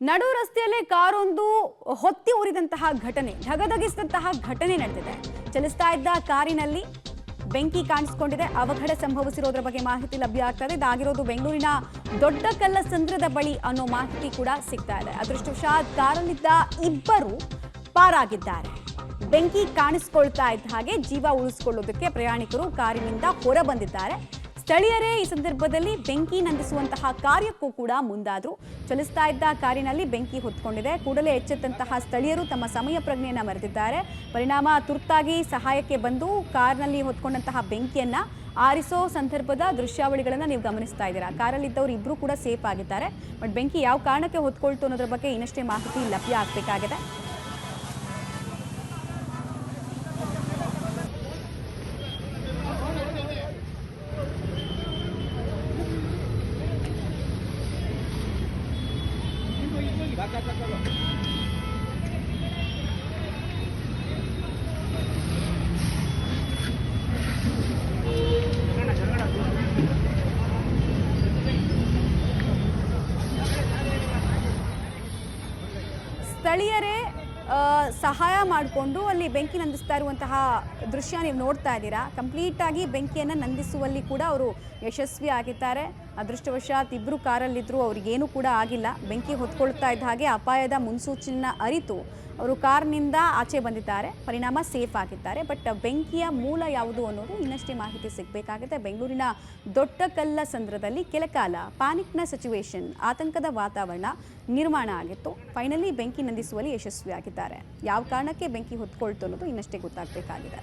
ನಡು ರಸ್ತೆಯಲ್ಲೇ ಕಾರೊಂದು ಹೊತ್ತಿ ಉರಿದಂತಹ ಘಟನೆ, ಧಗಧಗಿಸಿದಂತಹ ಘಟನೆ ನಡೆದಿದೆ. ಚಲಿಸ್ತಾ ಇದ್ದ ಕಾರಿನಲ್ಲಿ ಬೆಂಕಿ ಕಾಣಿಸಿಕೊಂಡಿದೆ. ಅವಘಡ ಸಂಭವಿಸಿರೋದ್ರ ಬಗ್ಗೆ ಮಾಹಿತಿ ಲಭ್ಯ ಆಗ್ತಾ ಇದೆ. ಇದಾಗಿರೋದು ಬೆಂಗಳೂರಿನ ದೊಡ್ಡಕಲ್ಲಸಂದ್ರದ ಬಳಿ ಅನ್ನೋ ಮಾಹಿತಿ ಕೂಡ ಸಿಗ್ತಾ ಇದೆ. ಅದೃಷ್ಟವಶಾತ್ ಕಾರಲ್ಲಿದ್ದ ಇಬ್ಬರು ಪಾರಾಗಿದ್ದಾರೆ. ಬೆಂಕಿ ಕಾಣಿಸಿಕೊಳ್ತಾ ಇದ್ದ ಹಾಗೆ ಜೀವ ಉಳಿಸಿಕೊಳ್ಳೋದಕ್ಕೆ ಪ್ರಯಾಣಿಕರು ಕಾರಿನಿಂದ ಹೊರ ಬಂದಿದ್ದಾರೆ. ಸ್ಥಳೀಯರೇ ಈ ಸಂದರ್ಭದಲ್ಲಿ ಬೆಂಕಿ ನಂದಿಸುವಂತಹ ಕಾರ್ಯಕ್ಕೂ ಕೂಡ ಮುಂದಾದ್ರು. ಚಲಿಸ್ತಾ ಇದ್ದ ಕಾರಿನಲ್ಲಿ ಬೆಂಕಿ ಹೊತ್ಕೊಂಡಿದೆ. ಕೂಡಲೇ ಎಚ್ಚೆತ್ತಂತಹ ಸ್ಥಳೀಯರು ತಮ್ಮ ಸಮಯ ಪ್ರಜ್ಞೆಯನ್ನ ಮರೆತಿದ್ದಾರೆ. ಪರಿಣಾಮ ತುರ್ತಾಗಿ ಸಹಾಯಕ್ಕೆ ಬಂದು ಕಾರ್ನಲ್ಲಿ ಹೊತ್ಕೊಂಡಂತಹ ಬೆಂಕಿಯನ್ನ ಆರಿಸೋ ಸಂದರ್ಭದ ದೃಶ್ಯಾವಳಿಗಳನ್ನ ನೀವು ಗಮನಿಸ್ತಾ ಇದ್ದೀರಾ. ಕಾರಲ್ಲಿದ್ದವರು ಇಬ್ರು ಕೂಡ ಸೇಫ್ ಆಗಿದ್ದಾರೆ. ಬಟ್ ಬೆಂಕಿ ಯಾವ ಕಾರಣಕ್ಕೆ ಹೊತ್ಕೊಳ್ತು ಅನ್ನೋದ್ರ ಬಗ್ಗೆ ಇನ್ನಷ್ಟೇ ಮಾಹಿತಿ ಲಭ್ಯ ಆಗಬೇಕಾಗಿದೆ. ಸ್ಥಳೀಯರೇ ಸಹಾಯ ಮಾಡಿಕೊಂಡು ಅಲ್ಲಿ ಬೆಂಕಿ ನಂದಿಸ್ತಾ ಇರುವಂತಹ ದೃಶ್ಯ ನೀವು ನೋಡ್ತಾ ಇದ್ದೀರಾ. ಕಂಪ್ಲೀಟ್ ಆಗಿ ಬೆಂಕಿಯನ್ನು ನಂದಿಸುವಲ್ಲಿ ಕೂಡ ಅವರು ಯಶಸ್ವಿ ಆಗಿದ್ದಾರೆ. ಅದೃಷ್ಟವಶಾತ್ ಇಬ್ಬರು ಕಾರಲ್ಲಿದ್ದರು, ಅವ್ರಿಗೇನು ಕೂಡ ಆಗಿಲ್ಲ. ಬೆಂಕಿ ಹೊತ್ಕೊಳ್ತಾ ಇದ್ದ ಹಾಗೆ ಅಪಾಯದ ಮುನ್ಸೂಚನೆ ಅರಿತು ಅವರು ಕಾರ್ನಿಂದ ಆಚೆ ಬಂದಿದ್ದಾರೆ. ಪರಿಣಾಮ ಸೇಫ್ ಆಗಿದ್ದಾರೆ. ಬಟ್ ಬೆಂಕಿಯ ಮೂಲ ಯಾವುದು ಅನ್ನೋದು ಇನ್ನಷ್ಟೇ ಮಾಹಿತಿ ಸಿಗಬೇಕಾಗುತ್ತೆ. ಬೆಂಗಳೂರಿನ ದೊಡ್ಡಕಲ್ಲಸಂದ್ರದಲ್ಲಿ ಕೆಲಕಾಲ ಪ್ಯಾನಿಕ್ನ ಸಿಚುವೇಶನ್, ಆತಂಕದ ವಾತಾವರಣ ನಿರ್ಮಾಣ ಆಗಿತ್ತು. ಫೈನಲಿ ಬೆಂಕಿ ನಂದಿಸುವಲ್ಲಿ ಯಶಸ್ವಿಯಾಗಿದ್ದಾರೆ. ಯಾವ ಕಾರಣಕ್ಕೆ ಬೆಂಕಿ ಹೊತ್ಕೊಳ್ತು ಅನ್ನೋದು ಇನ್ನಷ್ಟೇ ಗೊತ್ತಾಗಬೇಕಾಗಿದೆ.